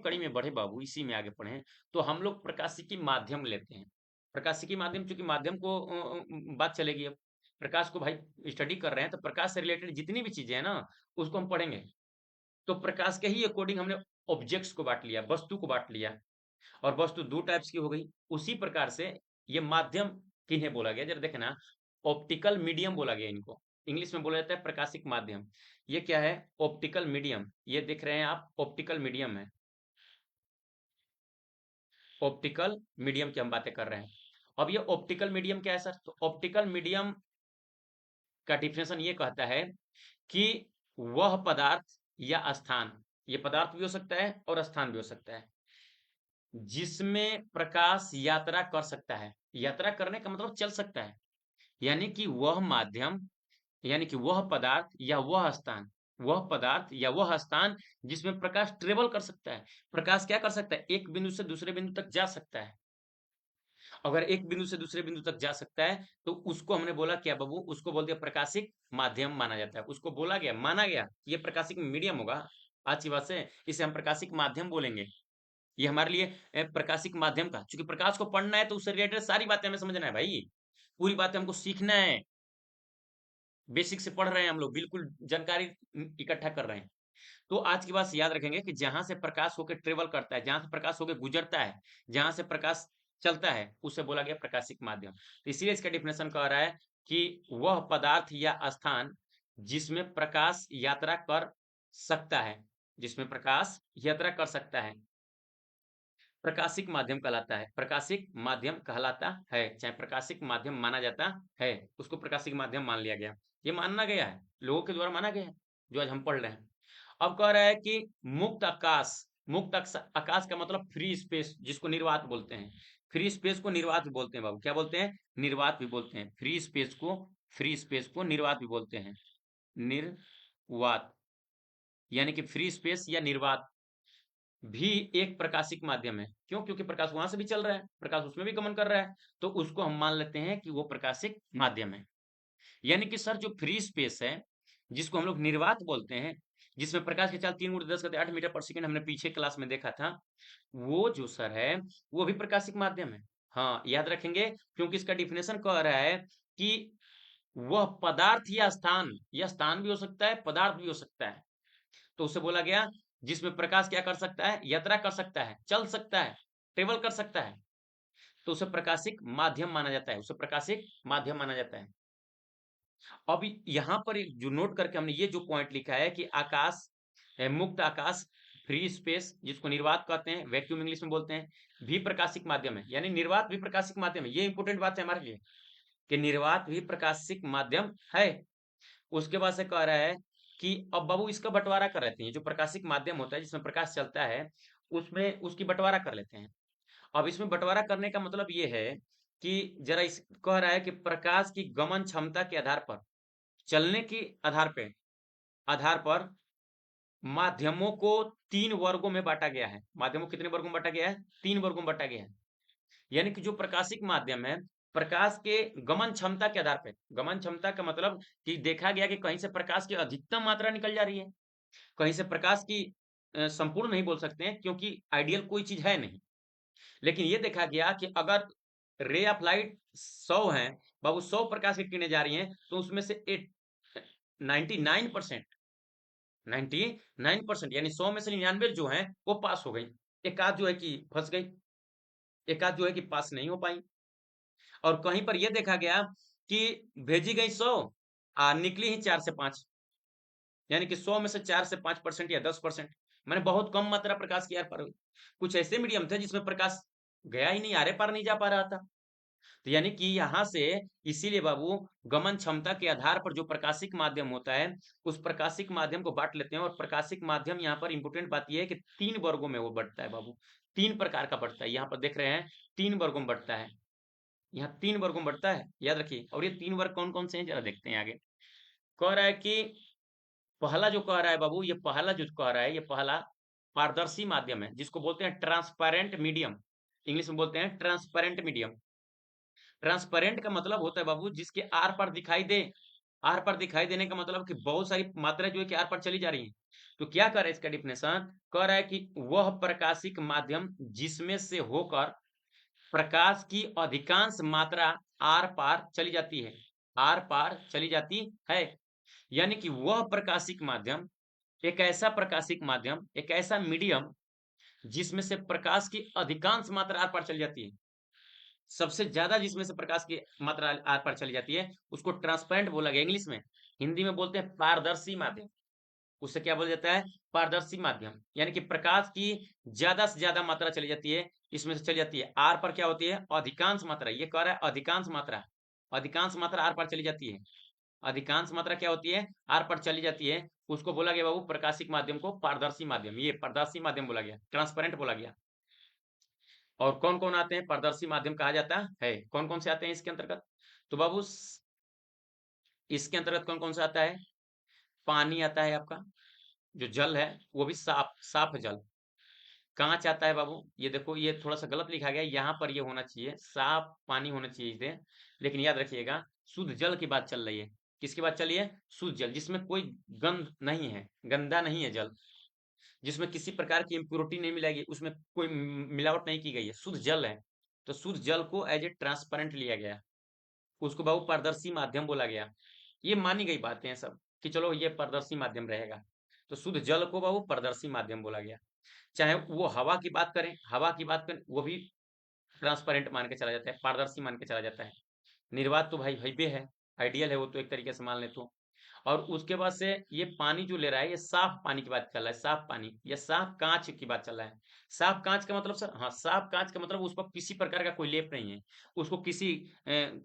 कड़ी में बढ़े बाबू, इसी में आगे बढ़े, तो हम लोग प्रकाशिकी माध्यम लेते हैं। प्रकाशिकी माध्यम, चूंकि माध्यम को बात चलेगी अब, प्रकाश को भाई स्टडी कर रहे हैं तो प्रकाश से रिलेटेड जितनी भी चीजें हैं ना उसको हम पढ़ेंगे। तो प्रकाश के ही अकॉर्डिंग हमने ऑब्जेक्ट्स को बांट लिया, वस्तु को बांट लिया, और वस्तु दो टाइप्स की हो गई। उसी प्रकार से ये माध्यम किन्हें बोला गया, जरा देखे ना, ऑप्टिकल मीडियम बोला गया इनको। इंग्लिश में बोला जाता है प्रकाशिक माध्यम। ये क्या है? Optical medium. ये देख रहे हैं आप, ऑप्टिकल मीडियम है। ऑप्टिकल मीडियम की हम बातें कर रहे हैं। अब ये ऑप्टिकल मीडियम क्या है सर? तो ऑप्टिकल मीडियम का डिफिनेशन ये कहता है कि वह पदार्थ या स्थान, ये पदार्थ भी हो सकता है और स्थान भी हो सकता है, जिसमें प्रकाश यात्रा कर सकता है। यात्रा करने का मतलब चल सकता है, यानी कि वह माध्यम, यानी कि वह पदार्थ या वह स्थान, वह पदार्थ या वह स्थान जिसमें प्रकाश ट्रेवल कर सकता है। प्रकाश क्या कर सकता है? एक बिंदु से दूसरे बिंदु तक जा सकता है। अगर एक बिंदु से दूसरे बिंदु तक जा सकता है तो उसको हमने बोला क्या बाबू? उसको बोल दिया प्रकाशिक माध्यम माना जाता है। उसको बोला गया, माना गया, ये प्रकाशिक मीडियम होगा। आज की बात से इसे हम प्रकाशिक माध्यम बोलेंगे। ये हमारे लिए प्रकाशिक माध्यम का, चूंकि प्रकाश को पढ़ना है तो उससे रिलेटेड सारी बातें हमें समझना है भाई, पूरी बातें हमको सीखना है। बेसिक से पढ़ रहे हैं हम लोग, बिल्कुल जानकारी इकट्ठा कर रहे हैं। तो आज की बात से याद रखेंगे कि जहां से प्रकाश होकर ट्रेवल करता है, जहां से प्रकाश होकर गुजरता है, जहां से प्रकाश चलता है, उसे बोला गया प्रकाशिक माध्यम। तो इसीलिए इसका डिफिनेशन कह रहा है कि वह पदार्थ या स्थान जिसमें प्रकाश यात्रा कर सकता है, जिसमें प्रकाश यात्रा कर सकता है, प्रकाशिक माध्यम कहलाता है। प्रकाशिक माध्यम कहलाता है, चाहे प्रकाशिक माध्यम माना जाता है, उसको प्रकाशिक माध्यम मान लिया गया। ये माना गया है, लोगों के द्वारा माना गया है, जो आज हम पढ़ रहे हैं। अब कह रहा है कि मुक्त आकाश। आकाश का मतलब फ्री स्पेस, जिसको निर्वात बोलते हैं। फ्री स्पेस को निर्वात भी बोलते हैं बाबू। क्या बोलते हैं? निर्वात भी बोलते हैं। फ्री स्पेस को निर्वात भी बोलते हैं। निर्वात, यानी कि फ्री स्पेस या निर्वात भी एक प्रकाशिक माध्यम है। क्यों? क्योंकि प्रकाश वहां से भी चल रहा है, प्रकाश उसमें भी गमन कर रहा है, तो उसको हम मान लेते हैं कि वो प्रकाशिक माध्यम है। यानी कि सर जो फ्री स्पेस है, जिसको हम लोग निर्वात बोलते हैं, जिसमें प्रकाश की चाल 3 × 10⁸ मीटर पर सेकंड हमने पीछे क्लास में देखा था, वो जो सर है वो भी प्रकाशिक माध्यम है। हाँ, याद रखेंगे, क्योंकि इसका डिफिनेशन कह रहा है कि वह पदार्थ या स्थान भी हो सकता है, पदार्थ भी हो सकता है, तो उसे बोला गया जिसमें प्रकाश क्या कर सकता है? यात्रा कर सकता है, चल सकता है, ट्रेवल कर सकता है, तो उसे प्रकाशिक माध्यम माना जाता है, उसे प्रकाशिक माध्यम माना जाता है। अब यहां पर जो नोट करके हमने ये जो पॉइंट लिखा है कि आकाश, मुक्त आकाश, फ्री स्पेस, जिसको निर्वात कहते हैं, वैक्यूम इंग्लिश में बोलते हैं, भी प्रकाशिक माध्यम है। यानी निर्वात भी प्रकाशिक माध्यम है। ये इंपोर्टेंट बात है हमारे लिए कि निर्वात भी प्रकाशिक माध्यम है। उसके बाद से कह रहा है कि अब बाबू इसका बंटवारा कर लेते हैं। जो प्रकाशिक माध्यम होता है जिसमें प्रकाश चलता है, उसमें उसकी बंटवारा कर लेते हैं। अब इसमें बंटवारा करने का मतलब ये है कि जरा इस कह रहा है कि प्रकाश की गमन क्षमता के आधार पर, चलने के आधार पर माध्यमों को 3 वर्गों में बांटा गया है। माध्यमों को कितने वर्गों में बांटा गया है? 3 वर्गों में बांटा गया है। यानी कि जो प्रकाशिक माध्यम है, प्रकाश के गमन क्षमता के आधार पर, गमन क्षमता का मतलब कि देखा गया कि कहीं से प्रकाश की अधिकतम मात्रा निकल जा रही है, कहीं से प्रकाश की संपूर्ण नहीं बोल सकते हैं क्योंकि आइडियल कोई चीज है नहीं, लेकिन ये देखा गया कि अगर रे ऑफ लाइट 100 है बाबू, 100 प्रकाश की किरणें जा रही हैं, तो उसमें से 99% 99% यानी 100 में से 99 जो है वो पास हो गई। एक आध जो है कि फंस गई, एक आध जो है कि पास नहीं हो पाई। और कहीं पर यह देखा गया कि भेजी गई 100, निकली ही 4 से 5, यानी कि 100 में से 4 से 5% या 10%, मैंने बहुत कम मात्रा प्रकाश की यार पर। कुछ ऐसे मीडियम थे जिसमें प्रकाश गया ही नहीं, आरे पार नहीं जा पा रहा था। तो यानी कि यहां से, इसीलिए बाबू, गमन क्षमता के आधार पर जो प्रकाशिक माध्यम होता है, उस प्रकाशिक माध्यम को बांट लेते हैं। और प्रकाशिक माध्यम यहाँ पर इंपोर्टेंट बात यह है कि 3 वर्गों में वो बढ़ता है बाबू, 3 प्रकार का बढ़ता है। यहाँ पर देख रहे हैं 3 वर्गों में बढ़ता है, यहाँ 3 वर्गों में बढ़ता है, याद रखिए। और ये 3 वर्ग कौन कौन से हैं जरा देखते हैं आगे। कह रहा है कि पहला जो कह रहा है बाबू, ये पहला जो कह रहा है, ये पहला पारदर्शी माध्यम है, जिसको बोलते हैं ट्रांसपेरेंट मीडियम। इंग्लिश में बोलते हैं ट्रांसपेरेंट मीडियम। ट्रांसपेरेंट का मतलब होता है बाबू जिसके आर पार दिखाई दे, आर पार दिखाई देने का मतलब कि बहुत सारी मात्रा जो है कि आर पार चली जा रही है। तो क्या कर रहा है इसका डिफिनेशन, कह रहा है कि वह प्रकाशिक माध्यम जिसमें से होकर प्रकाश की अधिकांश मात्रा आर पार चली जाती है, आर पार चली जाती है। यानी कि वह प्रकाशिक माध्यम, एक ऐसा प्रकाशिक माध्यम, एक ऐसा मीडियम जिसमें से प्रकाश की अधिकांश मात्रा आर पार चली जाती है, सबसे ज्यादा जिसमें से प्रकाश की मात्रा आर पार चली जाती है, उसको ट्रांसपेरेंट बोला गया इंग्लिश में। हिंदी में बोलते हैं पारदर्शी माध्यम। उससे क्या बोला जाता है, पारदर्शी माध्यम। यानी कि प्रकाश की ज्यादा से ज्यादा मात्रा चली जाती है, इसमें से चली जाती है। आर पर क्या होती है, अधिकांश मात्रा। ये कह रहा है अधिकांश मात्रा, अधिकांश मात्रा आर पर चली जाती है। अधिकांश मात्रा क्या होती है, आर पर चली जाती है। उसको बोला गया बाबू प्रकाशिक माध्यम को पारदर्शी माध्यम। ये पारदर्शी माध्यम बोला गया, ट्रांसपेरेंट बोला गया। और कौन कौन आते हैं, पारदर्शी माध्यम कहा जाता है, कौन कौन से आते हैं इसके अंतर्गत? तो बाबू इसके अंतर्गत कौन कौन सा आता है, पानी आता है आपका, जो जल है वो भी साफ साफ जल। कांच आता है बाबू, ये देखो ये थोड़ा सा गलत लिखा गया, यहाँ पर ये होना चाहिए साफ पानी होना चाहिए इसे, लेकिन याद रखिएगा शुद्ध जल की बात चल रही है। किसकी बात चल रही है, शुद्ध जल, जिसमें कोई गंध नहीं है, गंदा नहीं है जल, जिसमें किसी प्रकार की इम्प्योरिटी नहीं मिलाएगी, उसमें कोई मिलावट नहीं की गई है, शुद्ध जल है। तो शुद्ध जल को एज ए ट्रांसपेरेंट लिया गया, उसको बाबू पारदर्शी माध्यम बोला गया। ये मानी गई बातें हैं सब कि चलो ये पारदर्शी माध्यम रहेगा। तो शुद्ध जल को बाबू पारदर्शी माध्यम बोला गया। चाहे वो हवा की बात करें, हवा की बात करें, वो भी ट्रांसपेरेंट मान के चला जाता है, पारदर्शी मान के चला जाता है। निर्वात तो भाई हाईवे है, आइडियल है वो तो एक तरीके से मान ले तो। और उसके बाद से ये पानी जो ले रहा है, ये साफ पानी की बात चल रहा है, साफ पानी या साफ कांच की बात चल रहा है। साफ कांच का मतलब सर, हाँ साफ कांच का मतलब उस पर किसी प्रकार का कोई लेप नहीं है, उसको किसी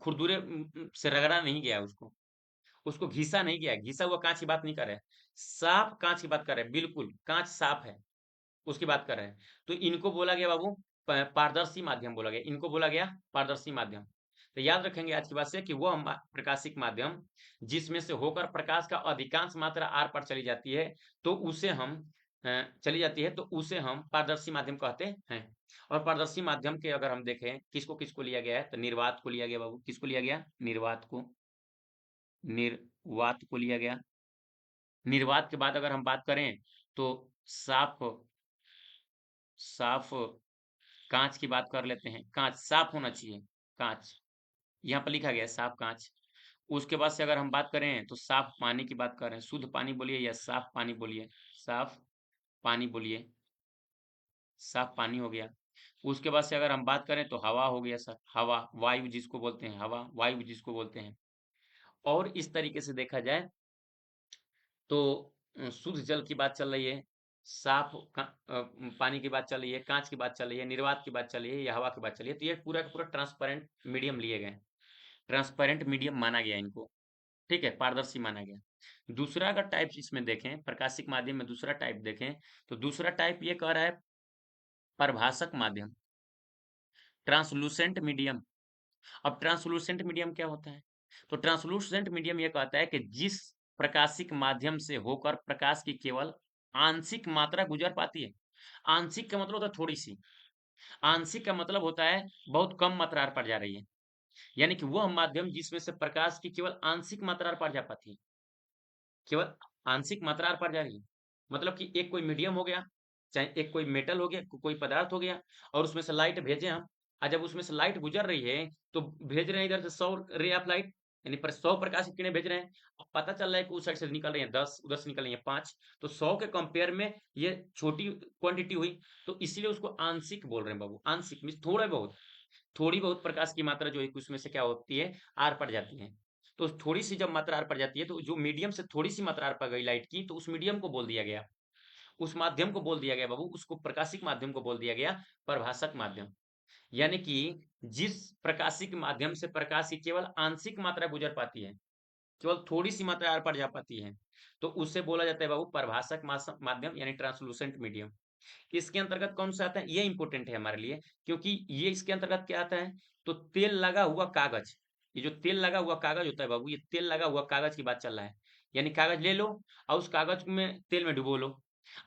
खुरदुरे से रगड़ा नहीं गया, उसको घिसा नहीं गया, घिसा हुआ कांच की बात नहीं कर रहे, साफ कांच की बात कर रहे हैं, बिल्कुल कांच साफ है उसकी बात कर रहे हैं। तो इनको बोला गया बाबू पारदर्शी माध्यम बोला गया, इनको बोला गया पारदर्शी माध्यम। तो याद रखेंगे आज की बात से कि वह प्रकाशिक माध्यम जिसमें से होकर प्रकाश का अधिकांश मात्रा आर पर चली जाती है, तो उसे हम चली जाती है तो उसे हम पारदर्शी माध्यम कहते हैं। और पारदर्शी माध्यम के अगर हम देखें किसको किसको लिया गया है, तो निर्वात को लिया गया बाबू। किसको लिया गया, निर्वात को, निर्वात को लिया गया। निर्वात के बाद अगर हम बात करें तो साफ, साफ कांच की बात कर लेते हैं। कांच साफ होना चाहिए, कांच यहाँ पर लिखा गया है साफ कांच। उसके बाद से अगर हम बात करें तो साफ पानी की बात कर रहे हैं, शुद्ध पानी बोलिए या साफ पानी बोलिए, साफ पानी बोलिए, साफ पानी हो गया। उसके बाद से अगर हम बात करें तो हवा हो गया सर, हवा, वायु जिसको बोलते हैं, हवा वायु जिसको बोलते हैं। और इस तरीके से देखा जाए तो शुद्ध जल की बात चल रही है, साफ पानी की बात चल रही है, कांच की बात चल रही है, निर्वात की बात चल रही है या हवा की बात चल रही है। तो ये पूरा का पूरा ट्रांसपेरेंट मीडियम लिए गए, ट्रांसपेरेंट मीडियम माना गया इनको, ठीक है, पारदर्शी माना गया। दूसरा अगर टाइप इसमें देखें, प्रकाशिक माध्यम में दूसरा टाइप देखें, तो दूसरा टाइप ये कह रहा है प्रभाषक माध्यम, ट्रांसलूसेंट मीडियम। अब ट्रांसलूसेंट मीडियम क्या होता है, तो ट्रांसलूसेंट मीडियम यह कहता है कि जिस प्रकाशिक माध्यम से होकर प्रकाश की केवल आंशिक मात्रा गुजर पाती है। आंशिक का मतलब होता है थोड़ी सी, आंशिक का मतलब होता है बहुत कम मात्रा आर पार जा रही है। यानी कि वह माध्यम जिसमें से प्रकाश की केवल आंशिक मात्रा आर पार जा पाती है, केवल आंशिक मात्रा आर पार जा रही है। मतलब कि एक कोई मीडियम हो गया, चाहे एक कोई मेटल हो गया, कोई पदार्थ हो गया, और उसमें से लाइट भेजे हम, और जब उसमें से लाइट गुजर रही है तो भेज रहे हैं इधर से 100 रे ऑफ लाइट, यानी पर 100 प्रकाश की किरणें भेज रहे हैं। अब पता चल रहा है कि उस साइड से निकल रही है 10, उधर से निकल रही है 5, तो 100 के कंपेयर में ये छोटी क्वांटिटी हुई, तो इसलिए उसको आंशिक बोल रहे हैं बाबू। आंशिक मीन्स थोड़ा बहुत, थोड़ी बहुत प्रकाश की मात्रा जो है उसमें से क्या होती है, आर पड़ जाती है। तो थोड़ी सी जब मात्रा आर पड़ जाती है, तो जो मीडियम से थोड़ी सी मात्रा आर पड़ गई लाइट की, तो उस मीडियम को बोल दिया गया, उस माध्यम को बोल दिया गया बाबू, उसको प्रकाशिक माध्यम को बोल दिया गया प्रभाषक माध्यम। यानी कि जिस प्रकाशिक माध्यम से प्रकाश की केवल आंशिक मात्रा गुजर पाती है, केवल थोड़ी सी मात्रा आर पार जा पाती है, तो उससे बोला जाता है बाबू प्रभाषक माध्यम, यानी ट्रांसलूसेंट मीडियम। इसके अंतर्गत कौन सा आता है, ये इंपॉर्टेंट है हमारे लिए, क्योंकि ये इसके अंतर्गत क्या आता है, तो तेल लगा हुआ कागज। ये जो तेल लगा हुआ कागज होता है बाबू, ये तेल लगा हुआ कागज की बात चल रहा है। यानी कागज ले लो और उस कागज में तेल में डुबो लो,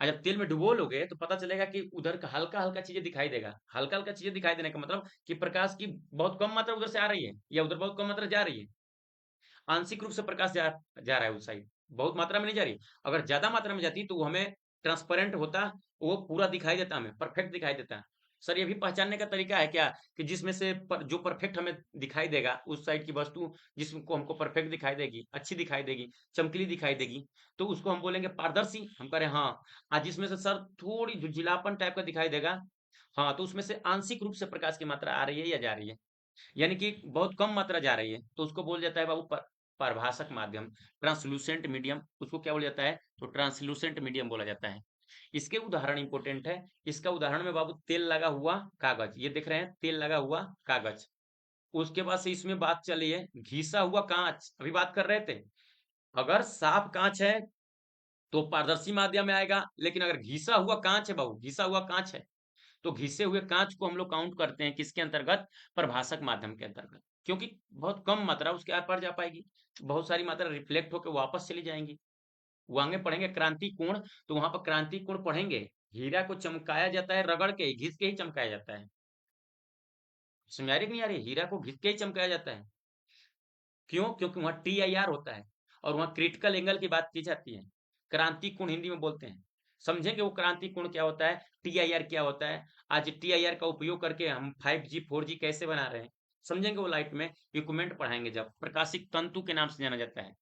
और जब तेल में डुबो लोगे तो पता चलेगा कि उधर का हल्का हल्का चीजें दिखाई देगा। हल्का हल्का चीजें दिखाई देने का मतलब कि प्रकाश की बहुत कम मात्रा उधर से आ रही है या उधर बहुत कम मात्रा जा रही है। आंशिक रूप से प्रकाश जा रहा है उस साइड, बहुत मात्रा में नहीं जा रही। अगर ज्यादा मात्रा में जाती तो वो हमें ट्रांसपेरेंट होता, वो पूरा दिखाई देता, हमें परफेक्ट दिखाई देता। सर ये भी पहचानने का तरीका है क्या कि जिसमें से जो परफेक्ट हमें दिखाई देगा उस साइड की वस्तु, जिसको हमको परफेक्ट दिखाई देगी, अच्छी दिखाई देगी, चमकीली दिखाई देगी, तो उसको हम बोलेंगे पारदर्शी। हम कह रहे हैं हाँ। आज जिसमें से सर थोड़ी झुलझुलापन टाइप का दिखाई देगा, हाँ, तो उसमें से आंशिक रूप से प्रकाश की मात्रा आ रही है या जा रही है, यानी कि बहुत कम मात्रा जा रही है, तो उसको बोल जाता है बाबू परभाषक माध्यम, ट्रांसलूसेंट मीडियम। उसको क्या बोला जाता है? तो ट्रांसलूसेंट मीडियम बोला जाता है। इसके उदाहरण इंपॉर्टेंट है। इसका उदाहरण में बाबू तेल लगा हुआ कागज, ये देख रहे हैं तेल लगा हुआ कागज। उसके बाद से इसमें बात चली है घिसा हुआ कांच, अभी बात कर रहे थे। अगर साफ कांच है तो पारदर्शी माध्यम में आएगा, लेकिन अगर घिसा हुआ कांच है बाबू, घिसा हुआ कांच है, तो घिसे हुए कांच को हम लोग काउंट करते हैं किसके अंतर्गत? प्रभाषक माध्यम के अंतर्गत, क्योंकि बहुत कम मात्रा उसके आर पार जा पाएगी, बहुत सारी मात्रा रिफ्लेक्ट होकर वापस चली जाएंगी। वो आगे पढ़ेंगे क्रांति कोण, तो वहां पर क्रांति कोण पढ़ेंगे। हीरा को चमकाया जाता है रगड़ के, घिस के ही चमकाया जाता है। समझ आ रही कि नहीं आ रही? हीरा को घिस के ही चमकाया जाता है। क्यों? क्योंकि वहां TIR होता है और वहां क्रिटिकल एंगल की बात की जाती है। क्रांति कोण हिंदी में बोलते हैं। समझेंगे वो क्रांति कोण क्या होता है, TIR क्या होता है। आज TIR का उपयोग करके हम 5G 4G कैसे बना रहे हैं, समझेंगे वो लाइट में। इक्विपमेंट पढ़ाएंगे जब, प्रकाशिक तंतु के नाम से जाना जाता है,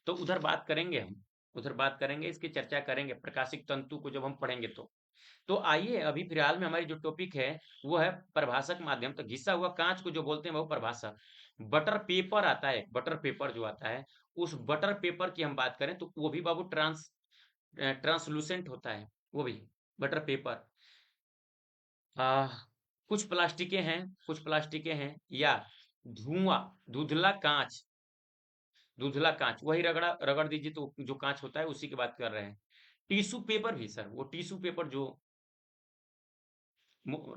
तो उधर बात करेंगे हम, उधर बात करेंगे, इसकी चर्चा करेंगे प्रकाशिक तंतु को जब हम पढ़ेंगे तो आइए अभी फिलहाल में हमारी जो टॉपिक है वो है प्रभाषक माध्यम। तो घिसा हुआ कांच को जो बोलते हैं वो प्रभाषक। बटर पेपर आता है, बटर पेपर जो आता है, उस बटर पेपर की हम बात करें तो वो भी बाबू ट्रांसलूसेंट होता है, वो भी बटर पेपर। आ, कुछ प्लास्टिकें हैं, कुछ प्लास्टिकें हैं, या धुआं, धुंधला कांच, धुंधला कांच वही रगड़ा रगड़ दीजिए तो जो कांच होता है उसी की बात कर रहे हैं। टिश्यू पेपर भी सर, वो टिश्यू पेपर जो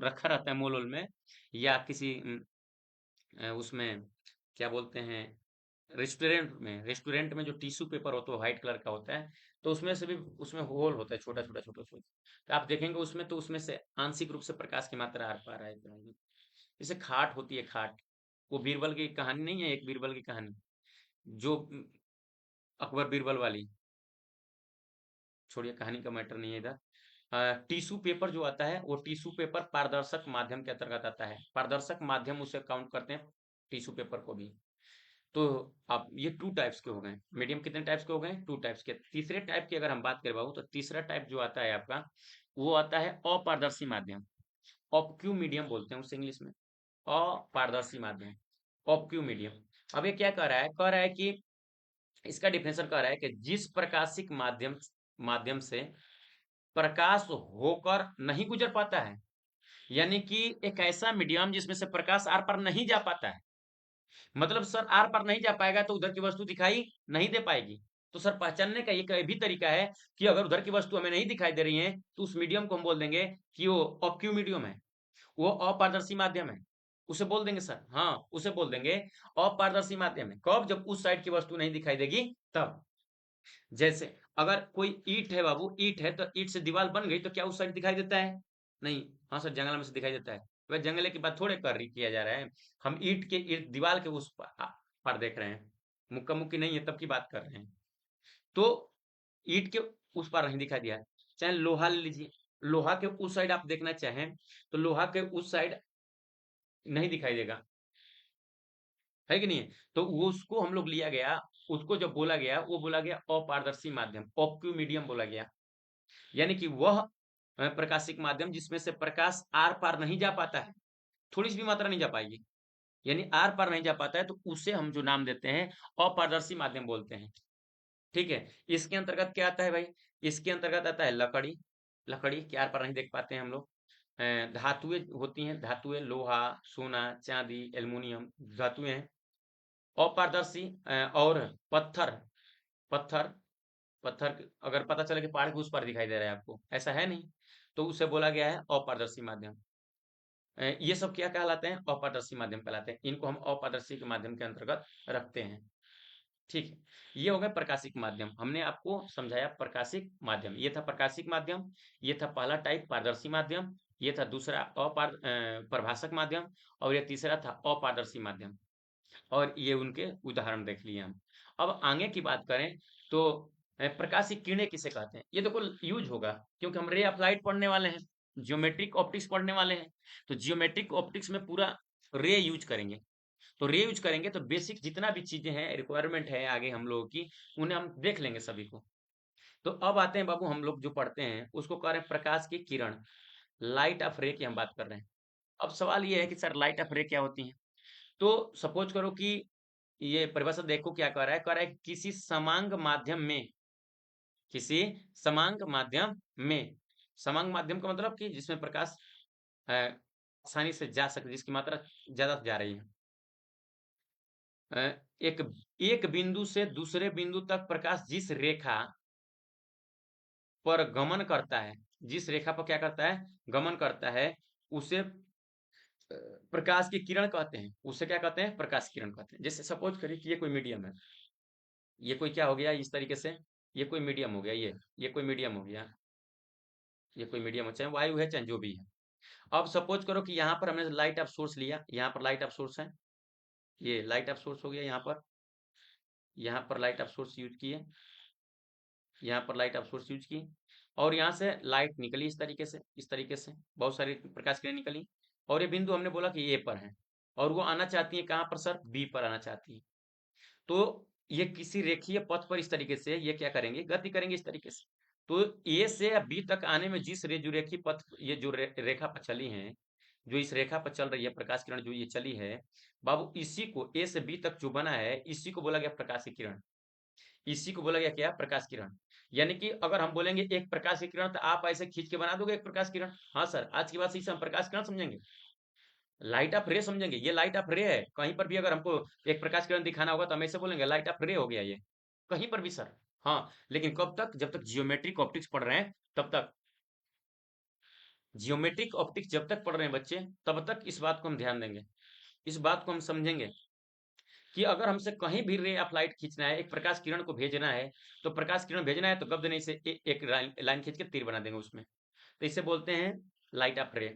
रखा रहता है मोल में, या किसी उसमें क्या बोलते हैं, रेस्टोरेंट में जो टिश्यू पेपर होता है व्हाइट कलर का होता है, तो उसमें से भी उसमें होल होता है, छोटा छोटा छोटा छोटा। तो आप देखेंगे उसमें, तो उसमें से आंशिक रूप से प्रकाश की मात्रा आर पार आएगी। जैसे खाट होती है, खाट, वो बीरबल की कहानी नहीं है, एक बीरबल की कहानी जो अकबर बीरबल वाली, छोड़िए कहानी का मैटर नहीं है इधर। टिश्यू पेपर जो आता है वो टिश्यू पेपर पारदर्शक माध्यम के अंतर्गत आता है, पारदर्शक माध्यम उसे काउंट करते हैं टिश्यू पेपर को भी। तो अब ये 2 टाइप्स के हो गए। मीडियम कितने टाइप्स के हो गए? 2 टाइप्स के। तीसरे टाइप की अगर हम बात करें बाबू, तो तीसरा टाइप जो आता है आपका, वो आता है अपारदर्शी माध्यम। ऑब्क्यू मीडियम बोलते हैं उसे इंग्लिश में, अपारदर्शी माध्यम, ऑब्क्यू मीडियम। अब ये क्या कह रहा है? कह रहा है कि इसका डिफिनेशन कह रहा है कि जिस प्रकाशिक माध्यम माध्यम से प्रकाश होकर नहीं गुजर पाता है, यानी कि एक ऐसा मीडियम जिसमें से प्रकाश आर पार नहीं जा पाता है। मतलब सर आर पार नहीं जा पाएगा तो उधर की वस्तु दिखाई नहीं दे पाएगी। तो सर पहचानने का एक भी तरीका है कि अगर उधर की वस्तु हमें नहीं दिखाई दे रही है तो उस मीडियम को हम बोल देंगे कि वो ऑब्क्यू मीडियम है, वो अपारदर्शी माध्यम है। उसे बोल देंगे सर, हाँ उसे बोल देंगे अपारदर्शी माध्यम है। कब? जब उस साइड की वस्तु नहीं दिखाई देगी तब। जैसे अगर कोई ईंट है बाबू, ईंट है, तो ईंट से दीवार बन गई तो क्या उस साइड दिखाई देता है? नहीं। हाँ सर जंगल में से दिखाई देता है। वह जंगल की बात थोड़े कर रही किया जा रहा है, हम ईंट के दीवार के उस पर देख रहे हैं, मुक्का मुक्की नहीं है तब की बात कर रहे हैं। तो ईंट के उस पार नहीं दिखाई दिया। चाहे लोहा ले लीजिए, लोहा के उस साइड आप देखना चाहें तो लोहा के उस साइड नहीं दिखाई देगा, है कि नहीं? तो वो उसको हम लोग लिया गया, उसको जब बोला गया वो बोला गया अपारदर्शी माध्यम, ऑप्क्यू मीडियम बोला गया। यानी कि वह प्रकाशिक माध्यम जिसमें से प्रकाश आर पार नहीं जा पाता है, थोड़ी सी भी मात्रा नहीं जा पाएगी, यानी आर पार नहीं जा पाता है, तो उसे हम जो नाम देते हैं अपारदर्शी माध्यम बोलते हैं। ठीक है। इसके अंतर्गत क्या आता है भाई? इसके अंतर्गत आता है लकड़ी, लकड़ी के आर पार नहीं देख पाते हैं हम लोग। धातुएं होती हैं, धातुएं लोहा, सोना, चांदी, एल्युमिनियम धातुएं हैं अपारदर्शी। और पत्थर, पत्थर, पत्थर अगर पता चले कि पहाड़ के उस पर दिखाई दे रहा है आपको, ऐसा है नहीं, तो उसे बोला गया है अपारदर्शी माध्यम। ये सब क्या कहलाते हैं? अपारदर्शी माध्यम कहलाते हैं। इनको हम अपारदर्शी के माध्यम के अंतर्गत रखते हैं। ठीक है। ये हो गया प्रकाशिक माध्यम, हमने आपको समझाया प्रकाशिक माध्यम। ये था प्रकाशिक माध्यम, ये था पहला टाइप पारदर्शी माध्यम, ये था दूसरा प्रभाषक माध्यम, और ये तीसरा था अपारदर्शी माध्यम। और ये उनके उदाहरण देख लिए हम। अब आगे की बात करें तो प्रकाश की किरणें किसे कहते हैं, ये देखो यूज होगा क्योंकि हम रे ऑफ लाइट पढ़ने वाले हैं, जियोमेट्रिक ऑप्टिक्स पढ़ने वाले हैं। तो जियोमेट्रिक ऑप्टिक्स में पूरा रे यूज करेंगे। तो रे यूज करेंगे तो बेसिक जितना भी चीजें हैं रिक्वायरमेंट है आगे हम लोगों की, उन्हें हम देख लेंगे सभी को। तो अब आते हैं बाबू, हम लोग जो पढ़ते हैं उसको कह रहे हैं प्रकाश की किरण, लाइट ऑफ रे की हम बात कर रहे हैं। अब सवाल ये है कि सर लाइट ऑफ रे क्या होती है। तो सपोज करो कि ये परिभाषा देखो क्या कह रहा है किसी समांग माध्यम में, किसी समांग माध्यम में, समांग माध्यम का मतलब कि जिसमें प्रकाश आसानी से जा सके, जिसकी मात्रा ज्यादा जा रही है। एक एक बिंदु से दूसरे बिंदु तक प्रकाश जिस रेखा पर गमन करता है, जिस रेखा पर क्या करता है, गमन करता है, उसे प्रकाश की किरण कहते हैं। उसे क्या कहते हैं, प्रकाश किरण कहते हैं। जैसे सपोज करिए कि ये कोई मीडियम है, ये कोई क्या हो गया इस तरीके से, ये कोई मीडियम हो गया, ये कोई मीडियम हो गया, ये कोई मीडियम हो, चाहे वायु है चाहे जो भी है। अब सपोज करो कि यहाँ पर हमने लाइट ऑफ सोर्स लिया, यहाँ पर लाइट ऑफ सोर्स है, ये लाइट ऑफ सोर्स हो गया, यहाँ पर लाइट ऑफ सोर्स यूज किए, यहाँ पर लाइट ऑफ सोर्स यूज की, और यहाँ से लाइट निकली इस तरीके से, इस तरीके से बहुत सारी प्रकाश किरणें निकली, और ये बिंदु हमने बोला कि ए पर है, और वो आना चाहती है कहाँ पर सर, बी पर आना चाहती है। तो ये किसी रेखीय पथ पर इस तरीके से ये क्या करेंगे, गति करेंगे इस तरीके से। तो ए से बी तक आने में जिस जो रेखीय पथ, ये जो रेखा पर चली है, जो इस रेखा पर चल रही है प्रकाश किरण, जो ये चली है बाबू, इसी को ए से बी तक जो बना है, इसी को बोला गया प्रकाश की किरण, इसी को बोला गया क्या, प्रकाश किरण। यानी कि अगर हम बोलेंगे एक प्रकाश की किरण, तो आप ऐसे खींच के बना दोगे एक प्रकाश किरण। हाँ सर, आज की बात से हम प्रकाश किरण समझेंगे, लाइट ऑफ रे समझेंगे, ये लाइट ऑफ रे है। कहीं पर भी अगर हमको एक प्रकाश किरण दिखाना होगा तो हम ऐसे बोलेंगे लाइट ऑफ रे हो गया ये, कहीं पर भी सर। हाँ, लेकिन कब तक, जब तक जियोमेट्रिक ऑप्टिक्स पढ़ रहे हैं तब तक, जियोमेट्रिक ऑप्टिक्स जब तक पढ़ रहे हैं बच्चे, तब तक इस बात को हम ध्यान देंगे, इस बात को हम समझेंगे कि अगर हमसे कहीं भी रे ऑफ लाइट खींचना है, एक प्रकाश किरण को भेजना है, तो प्रकाश किरण भेजना है तो कब देने इसे एक लाइन खींच के तीर बना देंगे उसमें। तो इसे बोलते हैं लाइट ऑफ रे।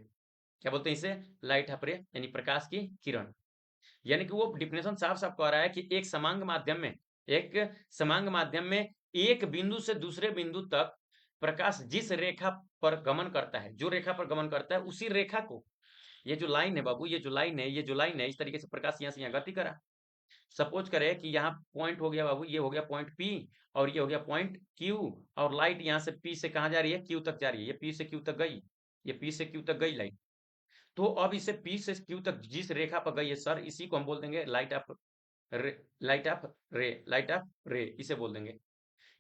क्या बोलते हैं इसे, लाइट ऑफ रे, यानी प्रकाश की किरण। यानी कि वो डिफिनेशन साफ साफ कह रहा है कि एक समांग माध्यम में, एक समांग माध्यम में एक बिंदु से दूसरे बिंदु तक प्रकाश जिस रेखा पर गमन करता है, जो रेखा पर गमन करता है, उसी रेखा को, ये जो लाइन है बाबू, ये जो लाइन है, ये जो लाइन है, इस तरीके से प्रकाश यहाँ से यहाँ गति करा। सपोज करें कि यहाँ पॉइंट हो गया बाबू, ये हो गया पॉइंट पी, और ये हो गया पॉइंट क्यू, और लाइट यहाँ से पी से कहाँ जा रही है, क्यू तक जा रही है, ये पी से क्यू तक गई, ये पी से क्यू तक गई लाइट। तो अब इसे पी से क्यू तक जिस रेखा पर गई है सर, इसी को हम बोल देंगे लाइट ऑफ रे, लाइट ऑफ रे, लाइट ऑफ रे इसे बोल देंगे।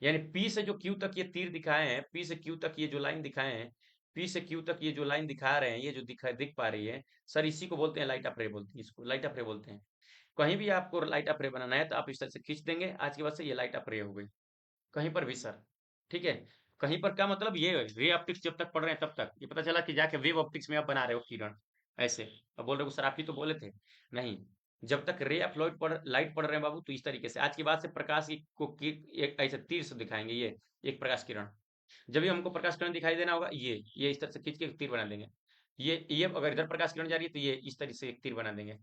यानी पी से जो क्यू तक ये तीर दिखाए हैं, पी से क्यू तक ये जो लाइन दिखाए हैं, पी से क्यू तक ये जो लाइन दिखा रहे हैं, ये जो दिख पा रही है सर, इसी को बोलते हैं लाइट ऑफ रे, बोलते हैं इसको, लाइट ऑफ रे बोलते हैं। कहीं भी आपको लाइट ऑफ रे बनाना है तो आप इस तरह से खींच देंगे, आज के बाद से ये लाइट ऑफ रे हो गई, कहीं पर भी सर। ठीक है, कहीं पर का मतलब ये रे ऑप्टिक्स जब तक पढ़ रहे हैं तब तक, ये पता चला कि जाके वेव ऑप्टिक्स में आप बना रहे हो किरण ऐसे, अब बोल रहे हो सर आप ही तो बोले थे। नहीं, जब तक रे ऑफ लाइट पढ़ रहे हैं बाबू, तो इस तरीके से आज के बाद से प्रकाश एक ऐसे तीर से दिखाएंगे, ये एक प्रकाश किरण। जब भी हमको प्रकाश किरण दिखाई देना होगा, ये इस तरह से खींच के एक तीर बना देंगे। ये अगर इधर प्रकाश किरण जा रही है तो ये इस तरह से एक तीर बना देंगे।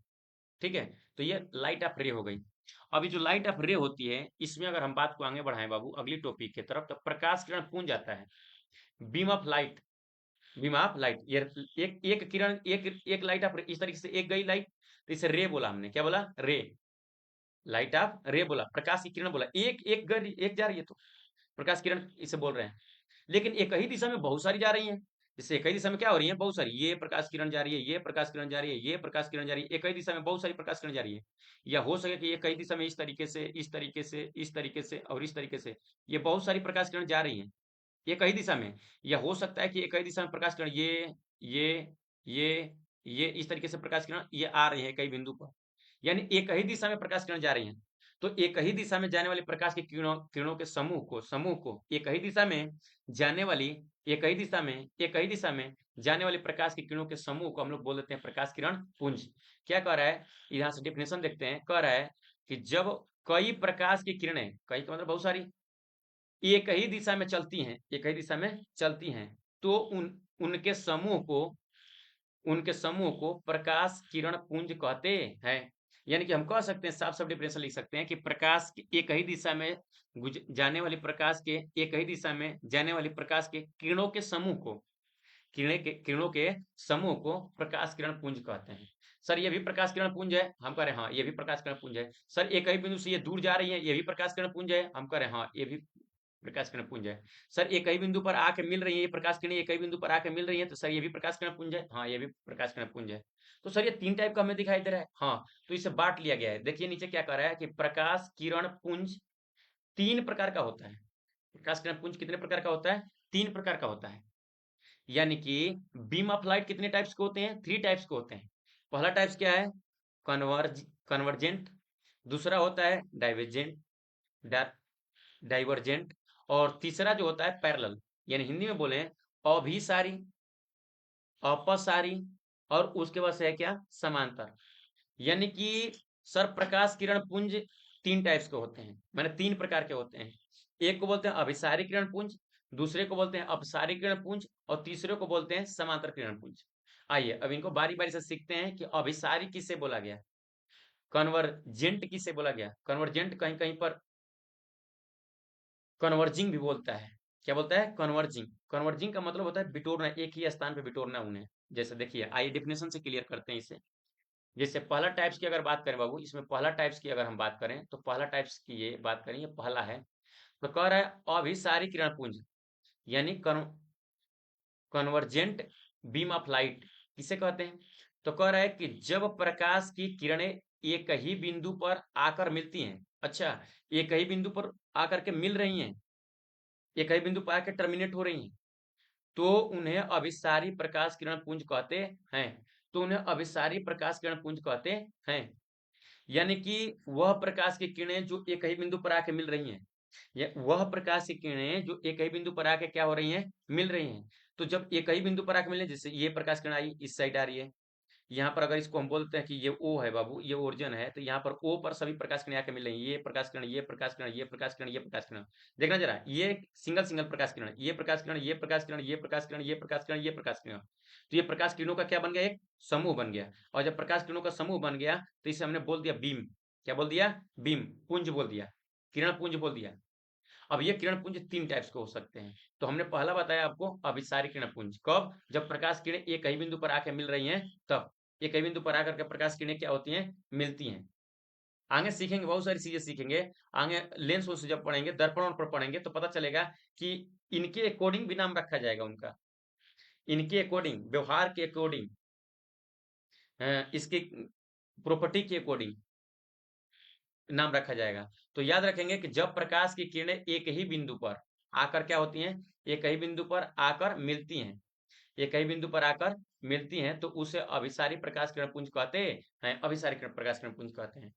ठीक है, तो ये लाइट ऑफ रे हो गई। अभी जो लाइट ऑफ रे होती है, इसमें अगर हम बात को आगे बढ़ाएं बाबू अगली टॉपिक की तरफ, तो प्रकाश किरण पुंज आता है, beam of light, beam of light, ये एक एक किरण, एक लाइट ऑफ इस तरीके से एक गई लाइट, तो इसे रे बोला हमने, क्या बोला, रे, लाइट ऑफ रे बोला, प्रकाश की किरण बोला, एक जा रही है तो प्रकाश किरण इसे बोल रहे हैं। लेकिन एक ही दिशा में बहुत सारी जा रही हैं, जैसे एक ही दिशा में क्या हो रही है, बहुत सारी, ये प्रकाश किरण जा रही है, ये प्रकाश किरण जा रही है, ये प्रकाश किरण जा रही है, एक ही दिशा में बहुत सारी प्रकाश किरण जा रही है। या हो सके कि एक ही दिशा में इस तरीके से, इस तरीके से, इस तरीके से और इस तरीके से ये बहुत सारी प्रकाश किरण जा रही हैं एक ही दिशा में। या हो सकता है कि एक ही दिशा में प्रकाश किरण ये ये ये इस तरीके से प्रकाश किरण ये आ रही है कई बिंदु पर, यानी एक ही दिशा में प्रकाश किरण जा रही हैं। तो एक ही दिशा में जाने वाली प्रकाश की किरणों के समूह को एक ही दिशा में जाने वाली, एक ही दिशा में जाने वाली प्रकाश की किरणों के समूह को हम लोग बोल देते हैं प्रकाश किरण पुंज। क्या कह रहा है, यहाँ से डिफिनेशन देखते हैं, कह रहा है कि जब कई प्रकाश की किरणें, कई का मतलब बहुत सारी, एक ही दिशा में चलती हैं, एक ही दिशा में चलती हैं, तो उनके समूह को प्रकाश किरण पुंज कहते हैं। यानी कि हम कह सकते हैं, साफ साफ डिफरेंशियल लिख सकते हैं कि प्रकाश की एक ही दिशा में जाने वाली प्रकाश के एक ही दिशा में जाने वाली प्रकाश के किरणों के समूह को किरणों के समूह को प्रकाश किरण पुंज कहते हैं। सर ये भी प्रकाश किरण पुंज है, हम कह रहे हैं हाँ ये भी प्रकाश किरण पुंज है। सर एक ही बिंदु से ये दूर जा रही है, ये भी प्रकाश किरण पुंज है, हम कह रहे हैं हाँ ये भी प्रकाश किरण पुंज है। सर एक ही बिंदु पर आके मिल रही है, ये प्रकाश किरण एक ही बिंदु पर आके मिल रही है, तो सर ये भी प्रकाश किरण पुंज है, हाँ ये भी प्रकाश किरण पुंज है। तो सर ये तीन टाइप का हमें दिखाई दे रहा है, हाँ तो इसे बांट लिया गया है। देखिए नीचे क्या कर रहा है कि प्रकाश किरण पुंज तीन प्रकार का होता है। प्रकाश किरण पुंज कितने प्रकार का होता है? तीन प्रकार का होता है। यानी कि बीम ऑफ लाइट कितने टाइप्स के होते हैं? थ्री टाइप्स के होते हैं। पहला टाइप्स क्या है? कन्वर्जेंट। दूसरा होता है डाइवर्जेंट। और तीसरा जो होता है पैरेलल, यानी हिंदी में बोले अभिसारी, अपसारी, और उसके बाद से है क्या? समांतर। यानी कि सर प्रकाश किरण पुंज तीन टाइप्स के होते हैं, मैंने तीन प्रकार के होते हैं। एक को बोलते हैं अभिसारी किरण पुंज, दूसरे को बोलते हैं अपसारी किरण पुंज, और तीसरे को बोलते हैं समांतर किरण पुंज। आइए अब इनको बारी बारी से सीखते हैं कि अभिसारी किससे बोला गया, कन्वर्जेंट किससे बोला गया। कन्वर्जेंट कहीं कहीं पर कन्वर्जिंग भी बोलता है। क्या बोलता है? कन्वर्जिंग। कन्वर्जिंग का मतलब होता है बिटोरना, एक ही स्थान पे बिटोरना उन्हें। जैसे देखिए आइए डेफिनेशन से क्लियर करते हैं इसे। जैसे पहला टाइप्स की अगर बात करें बाबू, इसमें पहला टाइप्स की अगर हम बात करें तो पहला टाइप्स की ये बात करें, ये पहला है। तो कह रहा है अभिसारी किरण पुंज, यानी कन्वर्जेंट बीम ऑफ लाइट किसे कहते हैं? तो कह रहा है कि जब प्रकाश की किरणें एक ही बिंदु पर आकर मिलती हैं, अच्छा एक ही बिंदु पर आकर के मिल रही हैं, एक ही बिंदु पर आकर टर्मिनेट हो रही हैं, तो उन्हें अभिसारी प्रकाश किरण पुंज कहते हैं। तो उन्हें अभिसारी प्रकाश किरण पुंज कहते हैं। यानी कि वह प्रकाश की किरणें जो एक ही बिंदु पर आके मिल रही हैं, या वह प्रकाश की किरणें जो एक ही बिंदु पर आके क्या हो रही हैं? मिल रही हैं। तो जब एक ही बिंदु पर आके मिले, जैसे ये प्रकाश किरण आई इस साइड आ रही है, यहाँ पर अगर इसको हम बोलते हैं कि ये ओ है बाबू, ये ओरिजिन है, तो यहाँ पर ओ पर सभी प्रकाश किरण आके मिल रही है, ये प्रकाश किरण, ये प्रकाश किरण, ये प्रकाश किरण, ये प्रकाश किरण। देखना जरा, ये सिंगल सिंगल प्रकाश किरण, ये प्रकाश किरण, ये प्रकाश किरण, ये प्रकाश किरण, ये प्रकाश किरण, ये प्रकाश किरण। तो ये प्रकाश किरणों का क्या बन गया? एक समूह बन गया। और जब प्रकाश किरणों का समूह बन गया तो इसे हमने बोल दिया बीम। क्या बोल दिया? बीम, पुंज बोल दिया, किरण पुंज बोल दिया। अब ये किरण पुंज तीन टाइप्स के हो सकते हैं। तो हमने पहला बताया आपको अभिसारी किरण पुंज, कब? जब प्रकाश किरणें एक ही बिंदु पर आकर मिल रही हैं, तब एक ही बिंदु पर आकर के प्रकाश किरणें क्या होती हैं? मिलती हैं। आगे सीखेंगे, बहुत सारी चीजें सीखेंगे आगे। लेंस वेंस जब पढ़ेंगे, दर्पण पर पढ़ेंगे, तो पता चलेगा कि इनके अकॉर्डिंग भी नाम रखा जाएगा उनका, इनके अकॉर्डिंग, व्यवहार के अकॉर्डिंग, इसकी प्रॉपर्टी के अकॉर्डिंग नाम रखा जाएगा। तो याद रखेंगे कि जब प्रकाश की किरणें एक ही बिंदु पर आकर क्या होती हैं? एक ही बिंदु पर आकर मिलती हैं, एक ही बिंदु पर आकर मिलती हैं, तो उसे अभिसारी प्रकाश किरण पुंज कहते हैं, अभिसारी प्रकाश किरण पुंज कहते हैं।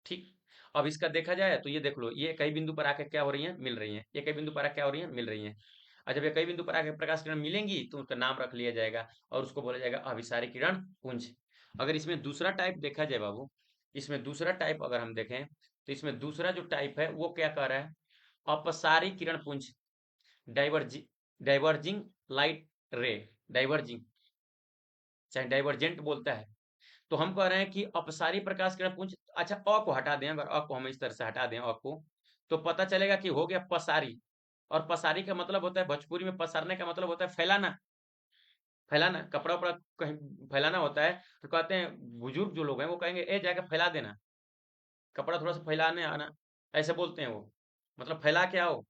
ठीक। अब इसका देखा जाए तो ये देख लो, ये एक ही बिंदु पर आकर क्या हो रही है? मिल रही है। एक ही बिंदु पर आकर क्या हो रही है? मिल रही है। और जब एक ही बिंदु पर आकर प्रकाश किरण मिलेंगी तो उसका नाम रख लिया जाएगा और उसको बोला जाएगा अभिसारी किरण पुंज। अगर इसमें दूसरा टाइप देखा जाए बाबू, इसमें दूसरा टाइप अगर हम देखें तो इसमें दूसरा जो टाइप है वो क्या कह रहा है? अपसारी किरण पुंज, डाइवर्जिंग लाइट रे, डाइवर्जिंग, चाहे डाइवर्जेंट बोलता है। तो हम कह रहे हैं कि अपसारी प्रकाश किरण पुंज, अच्छा अ को हटा दें, अगर अ को हम इस तरह से हटा दें अ को, तो पता चलेगा कि हो गया पसारी। और पसारी का मतलब होता है, भोजपुरी में पसारने का मतलब होता है फैलाना। फैलाना, कपड़ा उपड़ा कहीं फैलाना होता है, तो कहते हैं बुजुर्ग जो लोग हैं वो कहेंगे ए जाके फैला देना, कपड़ा थोड़ा सा फैलाने आना, ऐसे बोलते हैं वो। मतलब फैला के आओ।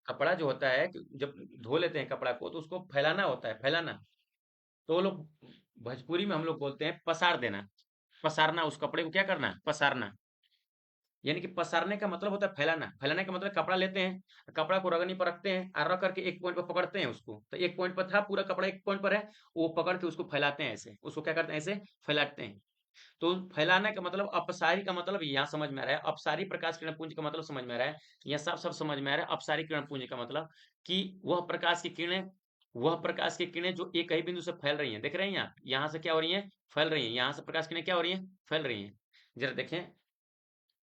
कपड़ा जो होता है कि जब धो लेते हैं कपड़ा को तो उसको फैलाना होता है, फैलाना। तो वो लोग भोजपुरी में हम लोग बोलते हैं पसार देना। पसारना, उस कपड़े को क्या करना? पसारना। यानी कि पसारने का मतलब होता है फैलाना। फैलाने का मतलब कपड़ा लेते हैं, कपड़ा को रगनी पर रखते हैं और रख करके एक पॉइंट पर पकड़ते हैं उसको, तो एक पॉइंट पर था, पूरा कपड़ा एक पॉइंट पर है, वो पकड़ के उसको फैलाते हैं, ऐसे उसको क्या करते हैं? ऐसे फैलाते हैं। तो फैलाने का मतलब, अपसारी का मतलब यहाँ समझ में आ रहा है, अपसारी प्रकाश किरण पुंज का मतलब समझ में आ रहा है, यहाँ सब सब समझ में आ रहा है। अपसारी किरण पुंज का मतलब कि वह प्रकाश की किरणें, वह प्रकाश की किरणें जो एक ही बिंदु से फैल रही हैं, देख रहे हैं यहाँ से क्या हो रही है? फैल रही है। यहाँ से प्रकाश किरणें क्या हो रही है? फैल रही है। जरा देखें,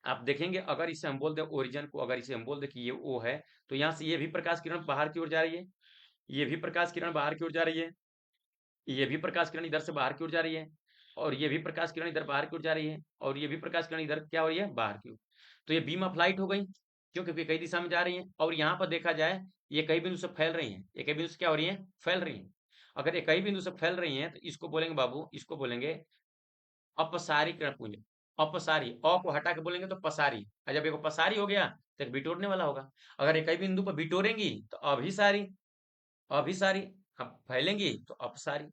आप देखेंगे अगर इसे हम बोल दें ओरिजिन को, अगर इसे हम बोल दें कि ये ओ है, तो यहाँ से ये भी प्रकाश किरण बाहर की ओर जा रही है, ये भी प्रकाश किरण बाहर की ओर जा रही है, ये भी प्रकाश किरण इधर से बाहर की ओर जा रही है। और ये भी प्रकाश किरण इधर बाहर की ओर जा रही है, और ये भी प्रकाश किरण इधर क्या हो रही है, बाहर की ओर। तो ये बीम ऑफ लाइट हो गई, क्यों, क्योंकि कई दिशा में जा रही है। और यहाँ पर देखा जाए ये कई बिंदु से फैल रही है, ये कई बिंदु से क्या हो रही है, फैल रही है। अगर ये कई बिंदु से फैल रही है तो इसको बोलेंगे बाबू, इसको बोलेंगे अपसारी किरण पुंज। अपसारी, अ को हटा के बोलेंगे तो पसारी, और जब एक पसारी हो गया तो एक बिटोरने वाला होगा। अगर एक ही बिंदु पर बिटोरेंगी तो अभिसारी, अभिसारी, अब फैलेंगी तो अपसारी।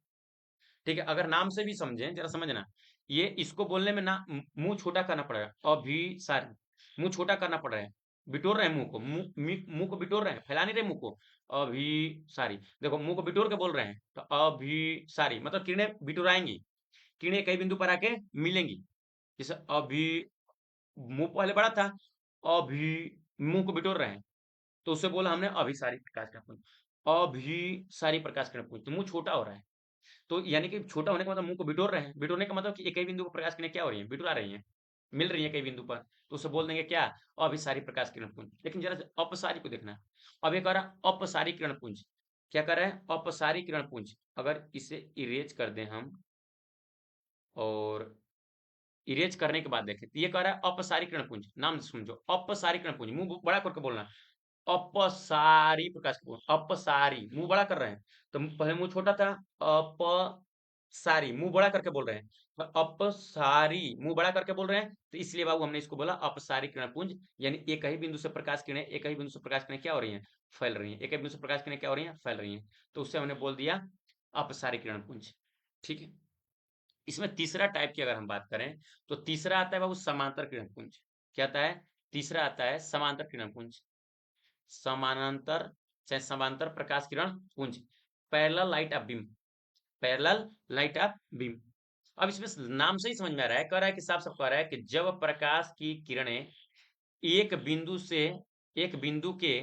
ठीक है, अगर नाम से भी समझें, जरा समझना, ये इसको बोलने में ना मुंह छोटा करना पड़ेगा, अभिसारी, मुंह छोटा करना पड़ रहा है, बिटोर रहे हैं मुंह को, मुंह को बिटोर रहे हैं, फैला नहीं रहे मुंह को। अभिसारी, देखो मुंह को बिटोर के बोल रहे हैं, तो अभिसारी मतलब किरणें बिटोराएंगी, किरणें कई बिंदु पर आके मिलेंगी। जैसे अभी, मुंह पहले बड़ा था, अभी मुंह को बिटोर रहे हैं, तो उससे बोला हमने अभिसारी प्रकाश किरण पुंज। अभिसारी प्रकाश किरण पुंज, तो मुंह छोटा हो रहा है, तो यानी कि छोटा होने का मतलब मुंह को बिटोर रहे हैं, बिटोरने का मतलब कि एक ही बिंदु पर प्रकाश किरणें क्या हो रही है, बिटुरा रही है, मिल रही है कई बिंदु पर, तो उसे बोल देंगे क्या, अभिसारी प्रकाश किरण पुंज। लेकिन जरा अपसारी को देखना, अब ये कह रहा है अपसारी किरण पुंज, क्या कर रहे हैं, अपसारी किरण पुंज। अगर इसे इरेज कर दें हम, और इरेज करने के बाद देखें, तो ये कह रहा है अपसारी किरण पुंज, नाम समझो, अपसारी किरण पुंज, मुंह बड़ा करके बोलना, अपसारी प्रकाश की पुंज, अपसारी, मुंह बड़ा कर रहे हैं, तो पहले मुंह छोटा था, अपसारी, मुंह बड़ा करके बोल रहे हैं, तो अपसारी, मुंह बड़ा करके बोल रहे हैं, तो इसलिए बाबू हमने इसको बोला अपसारी किरण पुंज। यानी एक ही बिंदु से प्रकाश किरणें, एक ही बिंदु से प्रकाश किरणें क्या हो रही हैं, फैल रही हैं, एक ही बिंदु से प्रकाश किरणें क्या हो रही हैं, फैल रही हैं, तो उससे हमने बोल दिया अपसारी किरण पुंज। ठीक है, इसमें तीसरा टाइप की अगर हम बात करें, तो तीसरा आता है बाबू समांतर किरण पुंज। क्या आता है, तीसरा आता है समांतर किरण पुंज, समानांतर चाहे समांतर प्रकाश किरण पुंज, parallel light of beam, parallel light of beam. अब इसमें नाम से ही समझ में आ रहा है, कह रहा है कि साफ साफ कह रहा है कि जब प्रकाश की किरणें एक बिंदु से, एक बिंदु के,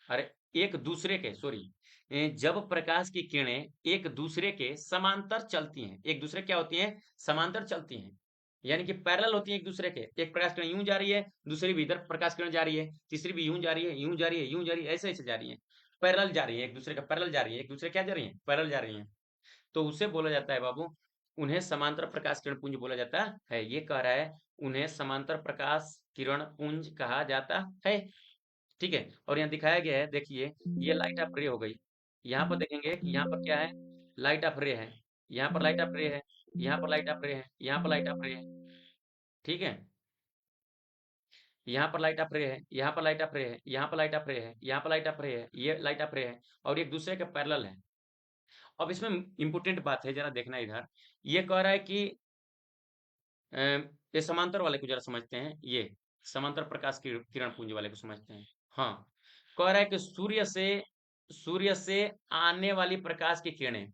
अरे एक दूसरे के, सॉरी, जब प्रकाश की किरणें एक दूसरे के समांतर चलती हैं, एक दूसरे क्या होती हैं, समांतर चलती हैं, यानी कि पैरेलल होती है एक दूसरे के, एक प्रकाश किरण यूं जा रही है, दूसरी भी इधर प्रकाश किरण जा रही है, तीसरी भी यूं जा रही है, यूं जा रही है, यूं जा रही है, ऐसे ऐसे जा रही है, पैरेलल जा रही है, एक दूसरे का पैरेलल जा रही है, एक दूसरे क्या जा रही है, पैरेलल जा रही है, तो उसे बोला जाता है बाबू, उन्हें समांतर प्रकाश किरण पुंज बोला जाता है। ये कह रहा है उन्हें समांतर प्रकाश किरण पुंज कहा जाता है। ठीक है, और यहाँ दिखाया गया है, देखिए ये लाइट ऑफ रे हो गई, यहाँ पर देखेंगे कि यहाँ पर क्या है, लाइट ऑफ रे है, यहाँ पर लाइट ऑफ रे है, यहाँ पर लाइट ऑफ रे है, यहाँ पर लाइट ऑफ रे है। ठीक है, यहाँ पर लाइट ऑफ रे है, यहाँ पर लाइट ऑफ रे है, यहाँ पर लाइट ऑफ रे है, यहाँ पर लाइट ऑफ रे है, ये लाइट ऑफ रे है, और एक दूसरे के पैरेलल है। अब इसमें इंपोर्टेंट बात है, जरा देखना इधर, ये कह रहा है कि ये समांतर वाले को जरा समझते हैं, ये समांतर प्रकाश की किरण पुंज वाले को समझते हैं। हाँ, कह रहा है कि सूर्य से आने वाली प्रकाश की किरणें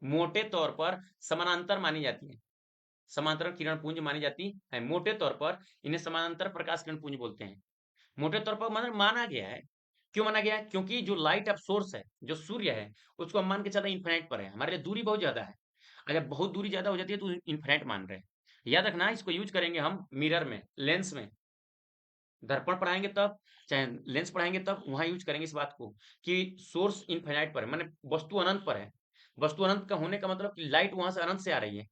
मोटे तौर पर समानांतर मानी जाती हैं, समांतर किरण पुंज मानी जाती है, मोटे तौर पर इन्हें समानांतर प्रकाश किरण पुंज बोलते हैं। मोटे तौर पर मतलब माना गया है, क्यों माना गया है, क्योंकि जो लाइट ऑफ सोर्स है, जो सूर्य है, उसको हम मान के चलते इन्फिनाइट पर है, हमारे लिए दूरी बहुत ज्यादा है, अगर बहुत दूरी ज्यादा हो जाती है तो इन्फिनाइट मान रहे हैं। याद रखना, इसको यूज करेंगे हम मिरर में, लेंस में, दर्पण पढ़ाएंगे तब, चाहे लेंस पढ़ाएंगे तब, वहां यूज करेंगे इस बात को कि सोर्स इनफाइनाइट पर है, माने वस्तु अनंत पर है। वस्तु अनंत का होने का मतलब कि लाइट वहां से अनंत से आ रही है,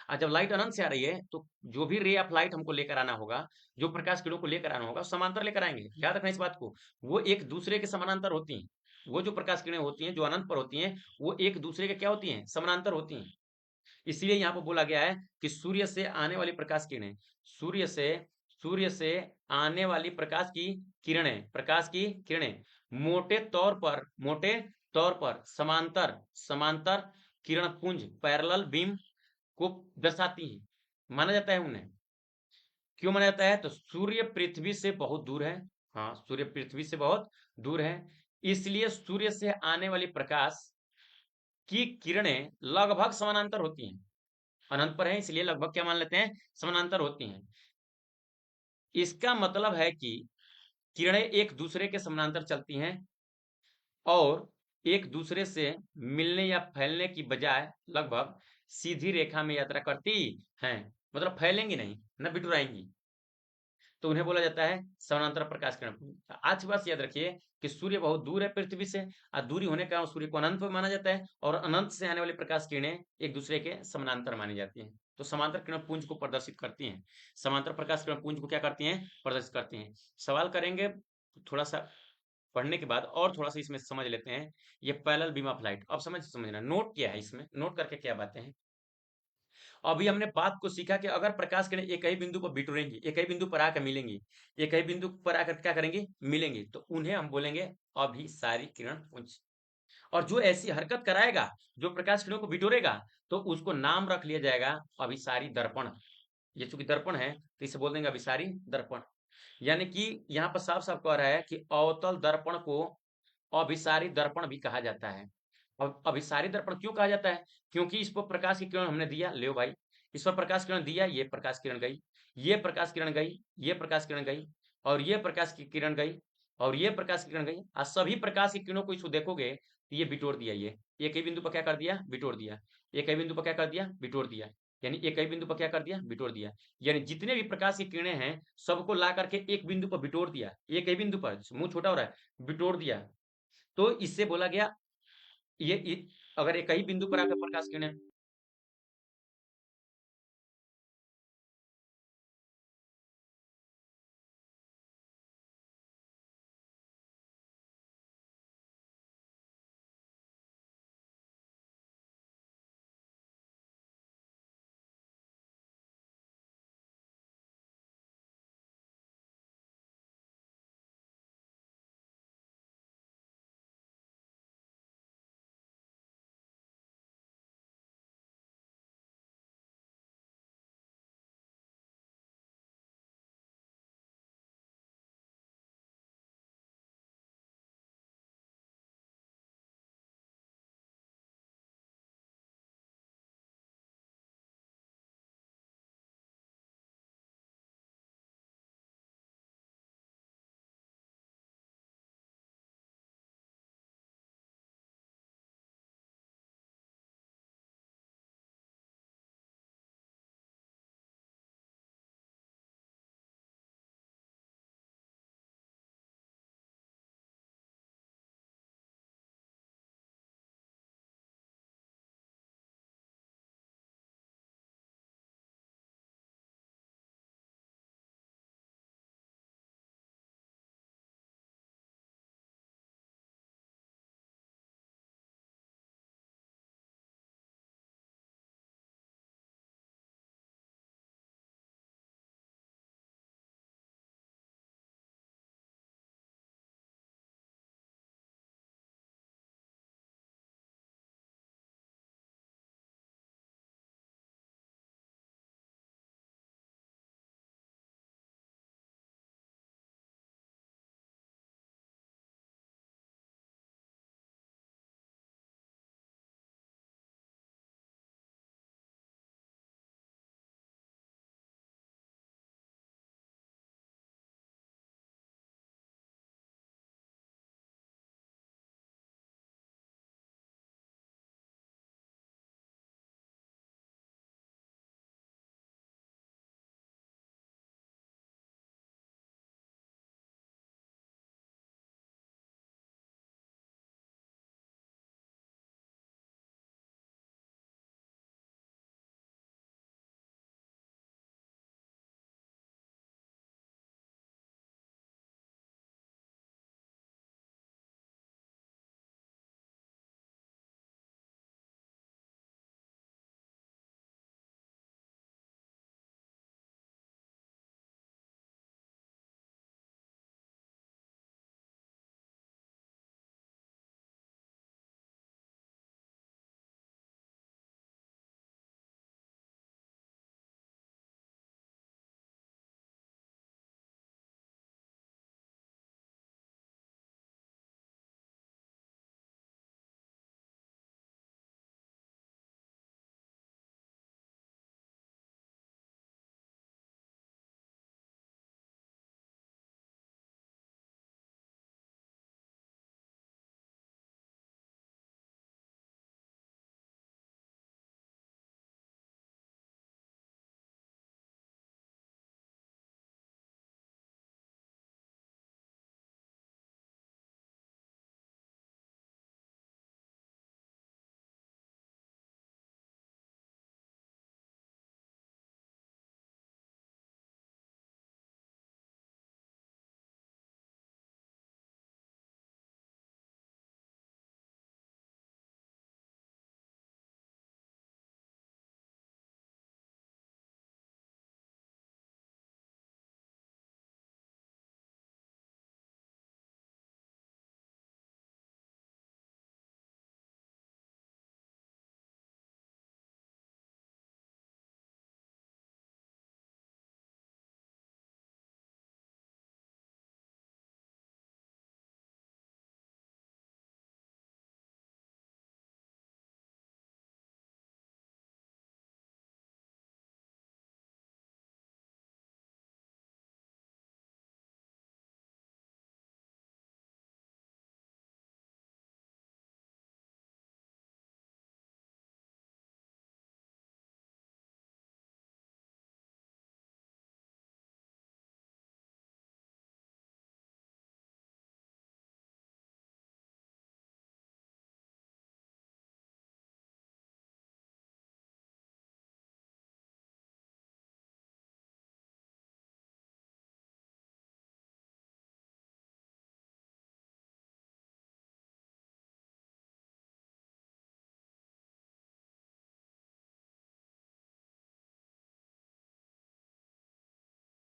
और जब लाइट अनंत से आ रही है तो जो भी रे ऑफ लाइट हमको लेकर आना होगा, जो प्रकाश किरणों को लेकर आना होगा, समांतर लेकर आएंगे। याद रखना इस बात को, वो एक दूसरे के समानांतर होती हैं, वो जो प्रकाश किरणें होती हैं जो अनंत पर होती हैं, वो एक दूसरे के क्या होती हैं, समानांतर होती हैं। इसलिए यहाँ पर बोला गया है कि सूर्य से आने वाली प्रकाश किरणें, सूर्य से सूर्य से आने वाली प्रकाश की किरणें, प्रकाश की किरणें मोटे तौर पर समांतर समांतर किरण पुंज, पैरेलल बीम को दर्शाती हैं, माना जाता है उन्हें। क्यों माना जाता है, तो सूर्य पृथ्वी से बहुत दूर है, हाँ सूर्य पृथ्वी से बहुत दूर है, इसलिए सूर्य से आने वाली प्रकाश की किरणें लगभग समानांतर होती हैं, अनंत पर है इसलिए लगभग क्या मान लेते हैं, समानांतर होती हैं। इसका मतलब है कि किरणें एक दूसरे के समानांतर चलती हैं और एक दूसरे से मिलने या फैलने की बजाय लगभग सीधी रेखा में यात्रा करती हैं, मतलब फैलेंगी नहीं, न बिटुराएंगी, तो उन्हें बोला जाता है समानांतर प्रकाश किरण। आज की बात याद रखिए कि सूर्य बहुत दूर है पृथ्वी से, और दूरी होने के कारण सूर्य को अनंत में माना जाता है, और अनंत से आने वाली प्रकाश किरणें एक दूसरे के समानांतर मानी जाती हैं। तो समांतर किरण पुंज को प्रदर्शित करती हैं, समांतर प्रकाश किरण पुंज को क्या करती हैं, प्रदर्शित करती हैं। सवाल करेंगे थोड़ा सा पढ़ने के बाद, और थोड़ा सा इसमें समझ लेते हैं। ये पैरेलल बीम ऑफ लाइट, अब समझना नोट क्या है, इसमें नोट करके क्या बातें हैं। अभी हमने बात को सीखा कि अगर प्रकाश किरण एक ही बिंदु पर बिटुरेंगी, एक ही बिंदु पर आकर मिलेंगी, एक ही बिंदु पर आकर क्या करेंगे, मिलेंगी, तो उन्हें हम बोलेंगे अभिसारी किरण पुंज। और जो ऐसी हरकत कराएगा, जो प्रकाश किरणों को बिटोरेगा, तो उसको नाम रख लिया जाएगा अभिसारी दर्पण। ये चूंकि दर्पण है तो इसे बोल देंगे अभिसारी दर्पण। यानी कि यहाँ पर साफ साफ कह रहा है कि अवतल दर्पण को अभिसारी दर्पण भी कहा जाता है। अब अभिसारी दर्पण क्यों कहा जाता है, क्योंकि इस पर प्रकाश की किरण हमने दिया, ले भाई, इस पर प्रकाश किरण दिया, ये प्रकाश किरण गई, ये प्रकाश किरण गई, ये प्रकाश किरण गई, और ये प्रकाश की किरण गई, और ये प्रकाश की किरण गई, और सभी प्रकाश की किरणों को इसको देखोगे तो ये बिटोर दिया, ये एक ही बिंदु पर क्या कर दिया, बिटोर दिया, एक ही बिंदु पर क्या कर दिया, बिटोर दिया, यानी एक ही बिंदु पर क्या कर दिया, बिटोर दिया। यानी जितने भी प्रकाश की किरणें हैं सबको ला करके एक बिंदु पर बिटोर दिया, एक ही बिंदु पर, मुंह छोटा हो रहा है, बिटोर दिया। तो इससे बोला गया, ये अगर एक ही बिंदु पर आकर प्रकाश किरणें